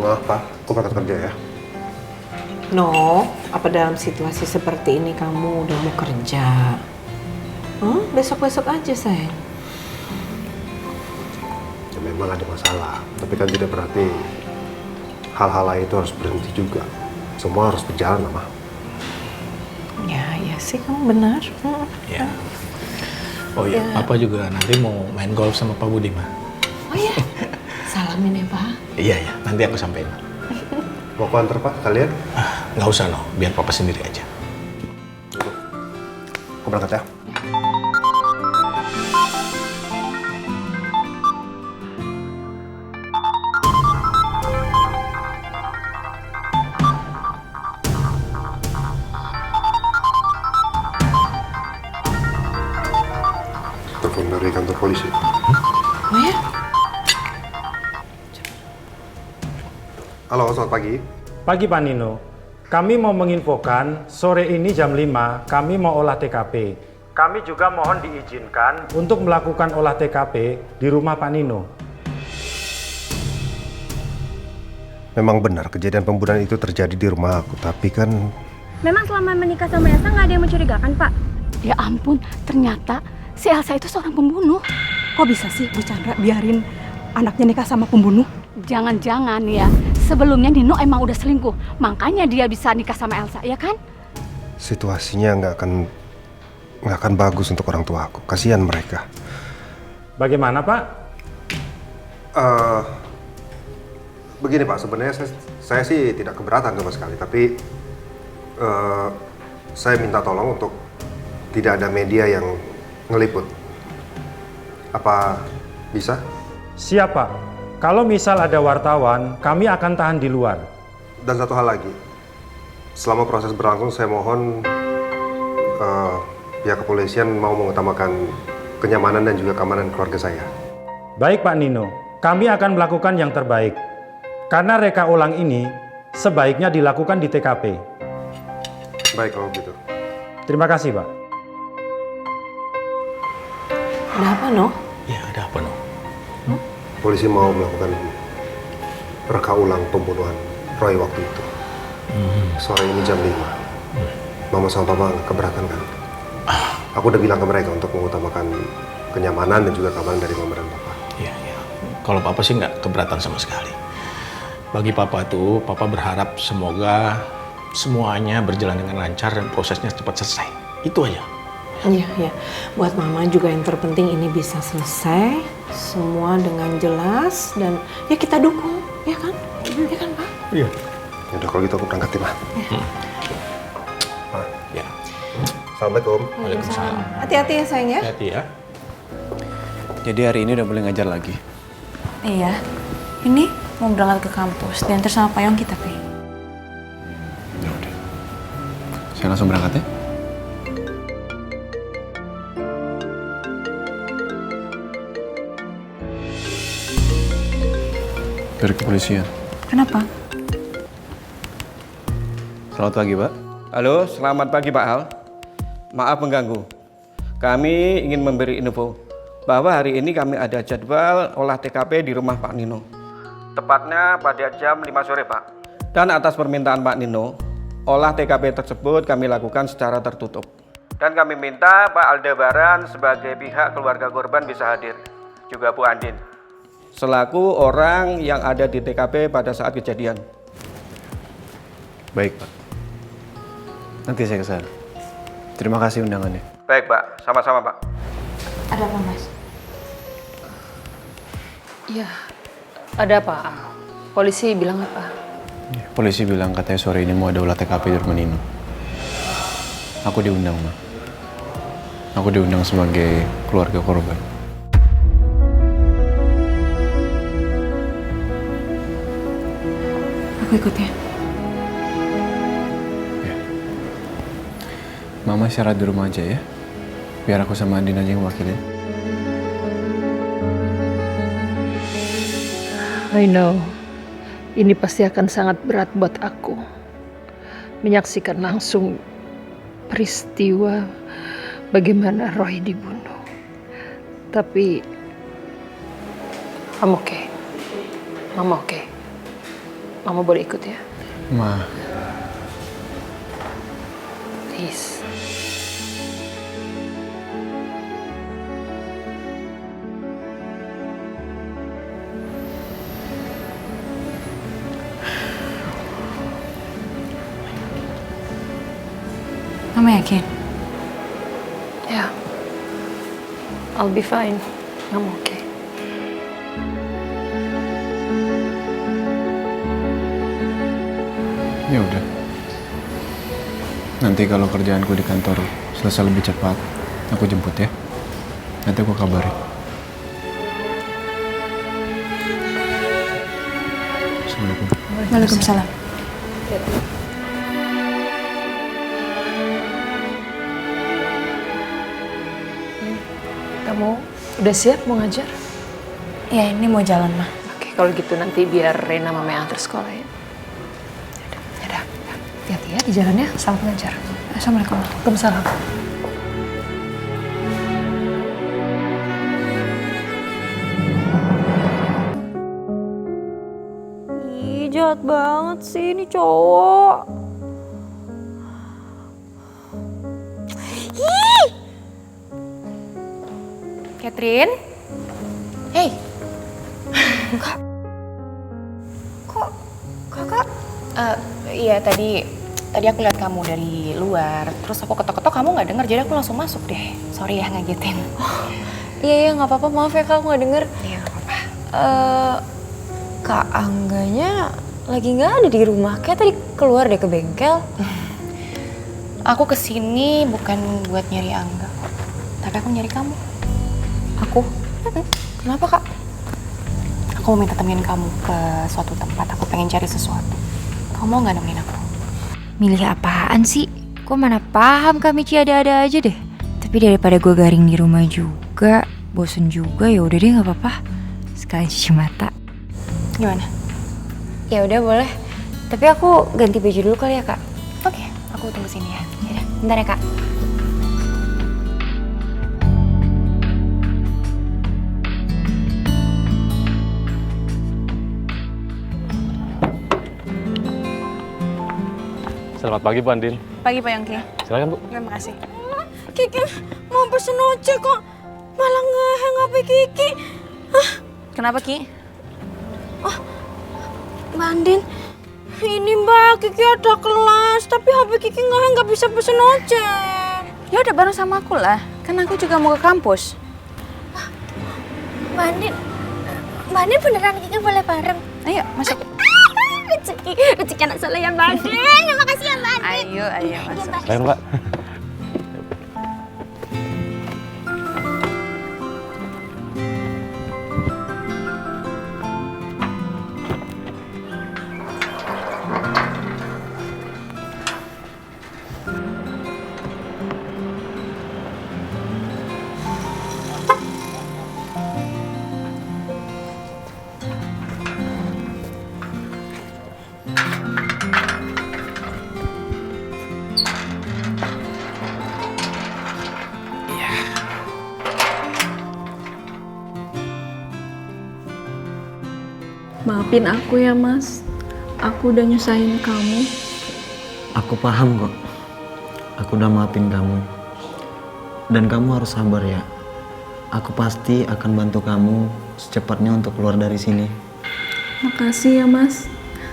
Wah, Pak, aku berangkat kerja ya. No, apa dalam situasi seperti ini kamu udah mau kerja? Besok-besok aja, sayang. Ya memang ada masalah, tapi kan tidak berarti hal-hal lain itu harus berhenti juga. Semua harus berjalan, Mama. Ya sih kamu benar. Ya. Oh iya, Papa juga nanti mau main golf sama Pak Budi, Ma. Oh iya, salamin ya, Pak. Iya, nanti aku sampein. Mau aku antar, Pak, kalian? Nggak usah, no. Biar Papa sendiri aja. Aku berangkat ya. Telepon dari kantor polisi. Oh ya? Halo, selamat pagi. Pagi Pak Nino, kami mau menginfokan sore ini jam 5 kami mau olah TKP. Kami juga mohon diizinkan untuk melakukan olah TKP di rumah Pak Nino. Memang benar kejadian pembunuhan itu terjadi di rumah aku, tapi kan... Memang selama menikah sama Elsa nggak ada yang mencurigakan, Pak? Ya ampun, ternyata si Elsa itu seorang pembunuh. Kok bisa sih Bu Chandra biarin anaknya nikah sama pembunuh? Jangan-jangan ya, sebelumnya Nino emang udah selingkuh. Makanya dia bisa nikah sama Elsa, ya kan? Situasinya nggak akan bagus untuk orang tua aku. Kasihan mereka. Bagaimana Pak? Begini Pak, sebenarnya saya sih tidak keberatan sama sekali, tapi saya minta tolong untuk tidak ada media yang ngeliput. Apa bisa? Siap Pak. Kalau misal ada wartawan, kami akan tahan di luar. Dan satu hal lagi, selama proses berlangsung saya mohon pihak kepolisian mau mengutamakan kenyamanan dan juga keamanan keluarga saya. Baik Pak Nino, kami akan melakukan yang terbaik. Karena reka ulang ini sebaiknya dilakukan di TKP. Baik kalau begitu. Terima kasih Pak. Ada apa, No? Ya, ada apa, no? Polisi mau melakukan reka ulang pembunuhan Roy waktu itu. Sore ini jam 5. Mama sama Papa nggak keberatan kan? Aku udah bilang ke mereka untuk mengutamakan kenyamanan dan juga keamanan dari Mama dan Papa. Iya. Kalau Papa sih nggak keberatan sama sekali. Bagi Papa tuh, Papa berharap semoga semuanya berjalan dengan lancar dan prosesnya cepat selesai. Itu aja. Iya. Buat Mama juga yang terpenting ini bisa selesai. Semua dengan jelas dan ya kita dukung, ya kan? Ya kan, Pak? Iya. Udah kalau gitu aku berangkat ya, Ma. Ma. Ya. Assalamualaikum. Waalaikumsalam. Hati-hati ya, sayang ya. Hati-hati ya. Jadi hari ini udah boleh ngajar lagi. Iya, ini mau berangkat ke kampus, diantar sama Payung kita, Pi. Ya udah. Saya langsung berangkat ya. Dari kepolisian. Kenapa? Selamat pagi, Pak. Halo, selamat pagi Pak Al. Maaf mengganggu. Kami ingin memberi info bahwa hari ini kami ada jadwal olah TKP di rumah Pak Nino. Tepatnya pada jam 5 sore, Pak. Dan atas permintaan Pak Nino, olah TKP tersebut kami lakukan secara tertutup. Dan kami minta Pak Aldebaran sebagai pihak keluarga korban bisa hadir. Juga Bu Andin, selaku orang yang ada di TKP pada saat kejadian. Baik, Pak. Nanti saya kesana. Terima kasih undangannya. Baik Pak, sama-sama Pak. Ada apa, Mas? Ya, ada apa? Polisi bilang apa? Polisi bilang katanya sore ini mau ada olah TKP di rumah Nino. Aku diundang, Ma. Aku diundang sebagai keluarga korban. Aku ikut ya. Mama istirahat di rumah aja ya. Biar aku sama Andin aja yang wakilin. I know, ini pasti akan sangat berat buat aku. Menyaksikan langsung peristiwa bagaimana Roy dibunuh. Tapi, I'm okay. Mama okay. Mama boleh ikut ya? Ma, Please. Mama yakin? Ya. I'll be fine. I'm okay. ya udah. Nanti kalau kerjaanku di kantor selesai lebih cepat, aku jemput ya. Nanti aku kabarin. Assalamualaikum. Waalaikumsalam. Kamu udah siap mau ngajar? Ya, ini mau jalan, Ma. Oke, kalau gitu nanti biar Rena mama yang antar sekolah ya. Yaudah. Hati-hati ya di jalannya. Selamat ngajar. Assalamualaikum. Waalaikumsalam. Ih, jahat banget sih ini cowok. Ih! Catherine? Hey. Kok kakak? Iya tadi aku lihat kamu dari luar. Terus aku ketok-ketok kamu nggak denger, jadi aku langsung masuk deh. Sorry ya ngagetin. Iya, nggak apa-apa. Maaf ya, Kak, aku nggak denger. Iya nggak apa-apa. Kak Angganya lagi nggak ada di rumah. Kayak tadi keluar deh ke bengkel. Aku kesini bukan buat nyari Angga, tapi aku nyari kamu. Aku? Kenapa kak? Aku mau minta temenin kamu ke suatu tempat. Aku pengen cari sesuatu. Kamu mau nggak nemenin aku? Milih apaan sih? Kok mana paham Kak Michi ada-ada aja deh. Tapi daripada gue garing di rumah juga, bosen juga, ya udah deh nggak apa-apa. Sekalian cuci mata. Gimana? Ya udah boleh. Tapi aku ganti baju dulu kali ya, Kak. Oke, aku tunggu sini ya. Yaudah, bentar ya kak. Selamat pagi, Bu Andin. Pagi Pak Yongki. Silakan, Bu. Terima kasih. Kiki mau pesen ojek kok malah nge-hang HP Kiki. Kenapa Ki? Oh, Mbak Andin, ini Mbak, Kiki ada kelas, tapi HP Kiki nge-hang, nggak bisa pesen ojek. Ya udah bareng sama aku lah, kan aku juga mau ke kampus. Mbak Andin beneran Kiki boleh bareng? Ayo masuk. Rezeki anak soleh ya Mbak Andin. Terima kasih ya Mbak Andin. Ayo masuk. Silakan, Pak. Maafin aku ya Mas, aku udah nyusahin kamu. Aku paham kok, aku udah maafin kamu. Dan kamu harus sabar ya. Aku pasti akan bantu kamu secepatnya untuk keluar dari sini. Makasih ya Mas,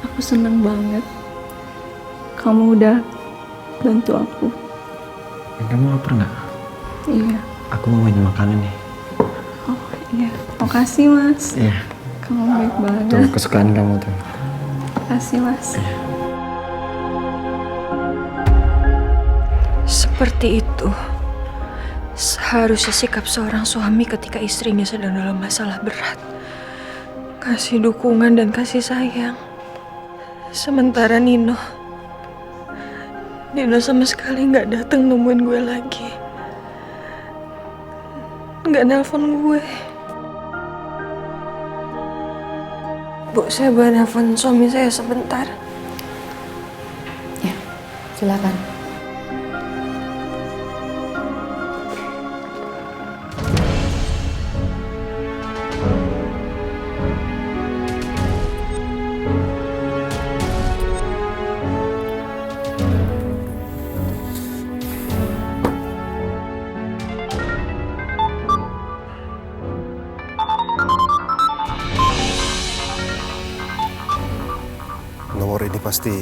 aku seneng banget. Kamu udah bantu aku. Kamu lapar nggak? Iya. Aku mau banyak makanan nih. Oh iya, makasih Mas. Iya. Kamu baik banget. Tuh kesukaan kamu tuh. Makasih Mas. Iya. Seperti itu seharusnya sikap seorang suami ketika istrinya sedang dalam masalah berat. Kasih dukungan dan kasih sayang. Sementara Nino sama sekali nggak datang nemuin gue lagi. Nggak nelpon gue. Bu, saya boleh nelfon suami saya sebentar? Ya, silakan. nomor ini pasti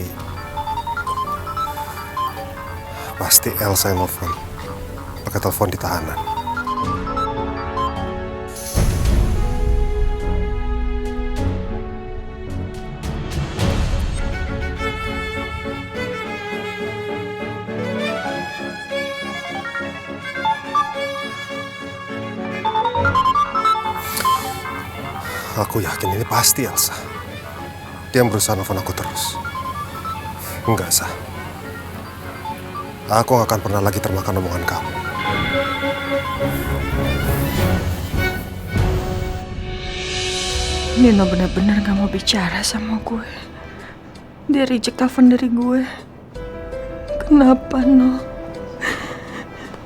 Elsa yang nelfon. Pakai telepon di tahanan. Aku yakin ini pasti Elsa. Dia berusaha nelfon aku terus. Enggak, Sa. Aku gak akan pernah lagi termakan omongan kamu. Nino benar-benar gak mau bicara sama gue. Dia reject telepon dari gue. Kenapa, No?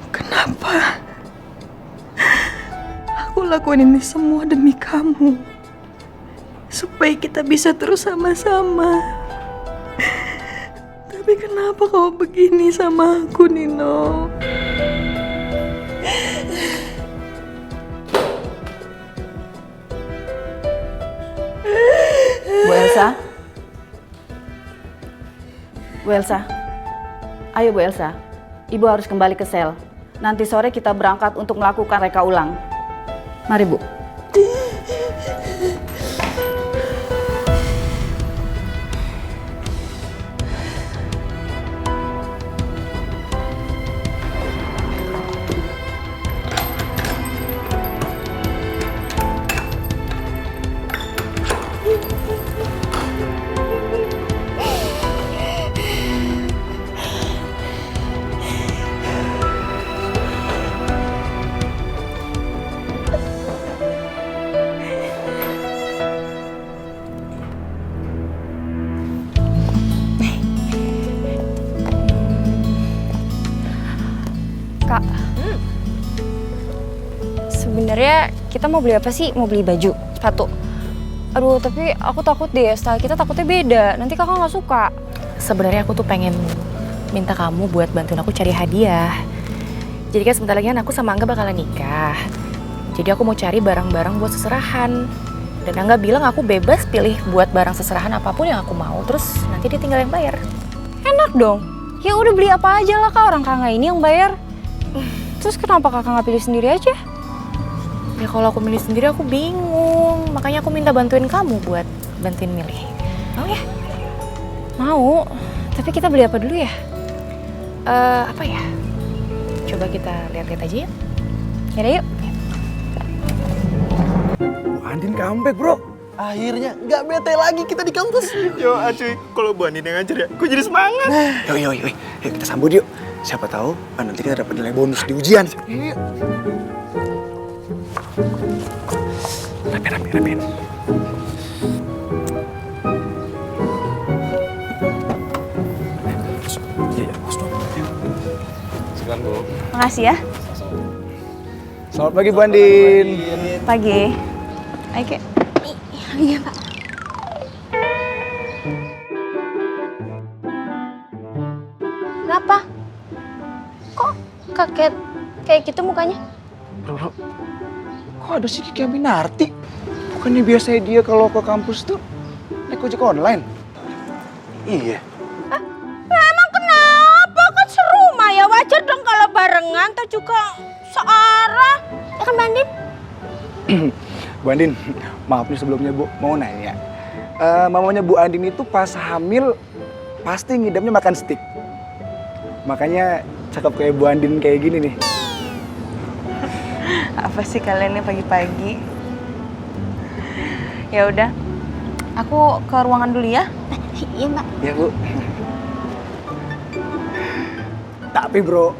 Kenapa? Aku lakuin ini semua demi kamu. Supaya kita bisa terus sama-sama. Tapi kenapa kamu begini sama aku, Nino? Bu Elsa? Bu Elsa? Ayo Bu Elsa, Ibu harus kembali ke sel. Nanti sore kita berangkat untuk melakukan reka ulang. Mari Bu. Kak, sebenarnya kita mau beli apa sih? Mau beli baju, sepatu. Aduh, tapi aku takut deh, style kita takutnya beda. Nanti kakak nggak suka. Sebenarnya aku tuh pengen minta kamu buat bantuin aku cari hadiah. Jadi kan sebentar lagi kan aku sama Angga bakalan nikah. Jadi aku mau cari barang-barang buat seserahan. Dan Angga bilang aku bebas pilih buat barang seserahan apapun yang aku mau. Terus nanti dia tinggal yang bayar. Enak dong. Ya udah beli apa aja lah kak, orang kakak ini yang bayar. Terus kenapa kakak nggak pilih sendiri aja? Ya kalau aku milih sendiri aku bingung. Makanya aku minta bantuin kamu buat bantuin milih. Mau ya? Mau. Tapi kita beli apa dulu ya? Apa ya? Coba kita lihat-lihat aja ya. Yaudah yuk. Bu Andin comeback bro. Akhirnya nggak bete lagi kita di kampus. Yo cuy, kalau Bu Andin yang ngajar ya, gue jadi semangat. Yuk kita sambut yuk. Siapa tahu nanti kita dapat nilai bonus di ujian. Yuk. Rapiin. Silakan Bu. Makasih ya. Selamat pagi Bu Andin. Pagi. Ayo Kek. Iya Pak. Kenapa? Kok kaget kayak gitu mukanya? Bro, kok ada sih Kiki Aminarti? Bukannya biasanya dia kalau ke kampus tuh naik ojek online? Iya. Emang kenapa? Kan serumah ya, wajar dong kalau barengan, atau juga searah. Ya kan Mbak Andin? Bu Andin, maaf nih sebelumnya Bu, mau nanya. Mamanya Bu Andin itu pas hamil pasti ngidamnya makan steak. Makanya cakep kayak Bu Andin kayak gini nih. Apa sih kalian nih pagi-pagi? Ya udah, aku ke ruangan dulu ya. Iya Mbak. Iya Bu. Tapi bro,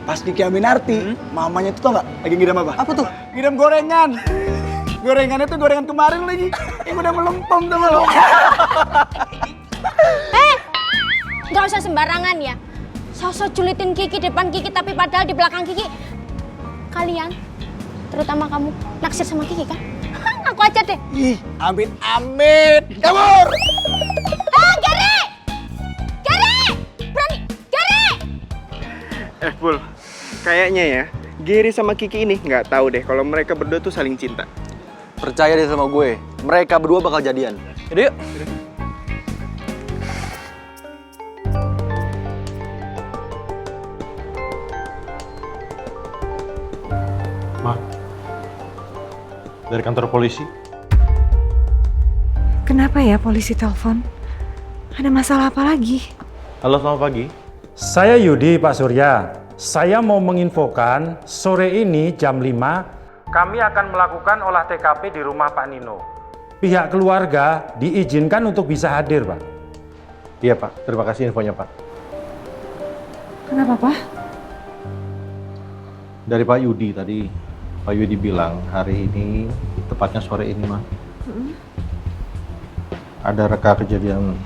pas Kiki Aminarti, mamanya tuh tau nggak lagi ngidam apa? Apa tuh? Ngidam gorengan. Gorengannya tuh gorengan kemarin lagi, yang udah melempem tuh lo. Nggak usah sembarangan ya. Sosok julitin Kiki depan Kiki, tapi padahal di belakang Kiki kalian, terutama kamu, naksir sama Kiki kan? Aku aja deh. Ih, amit-amit. Kabur! Gary! Gary! Berani! Gary! Pul, kayaknya ya, Gary sama Kiki ini nggak tahu deh kalau mereka berdua tuh saling cinta. Percaya deh sama gue, mereka berdua bakal jadian. Yaudah yuk. Dari kantor polisi. Kenapa ya polisi telepon? Ada masalah apa lagi? Halo, selamat pagi. Saya Yudi, Pak Surya. Saya mau menginfokan sore ini jam 5 kami akan melakukan olah TKP di rumah Pak Nino. Pihak keluarga diizinkan untuk bisa hadir, Pak. Iya, Pak. Terima kasih infonya, Pak. Kenapa, Pak? Dari Pak Yudi tadi, Pak Yudi bilang hari ini, tepatnya sore ini, Mah, ada reka kejadian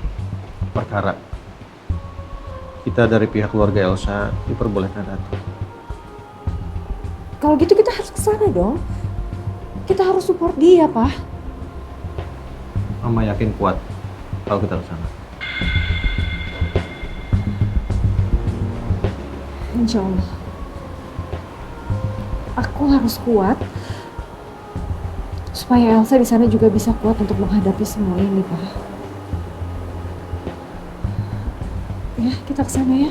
perkara. Kita dari pihak keluarga Elsa diperbolehkan datang. Kalau gitu kita harus kesana dong. Kita harus support dia, Pak. Mama yakin kuat kalau kita kesana. Insya Allah. Aku harus kuat supaya Elsa di sana juga bisa kuat untuk menghadapi semua ini, Pak. Ya, kita kesana ya.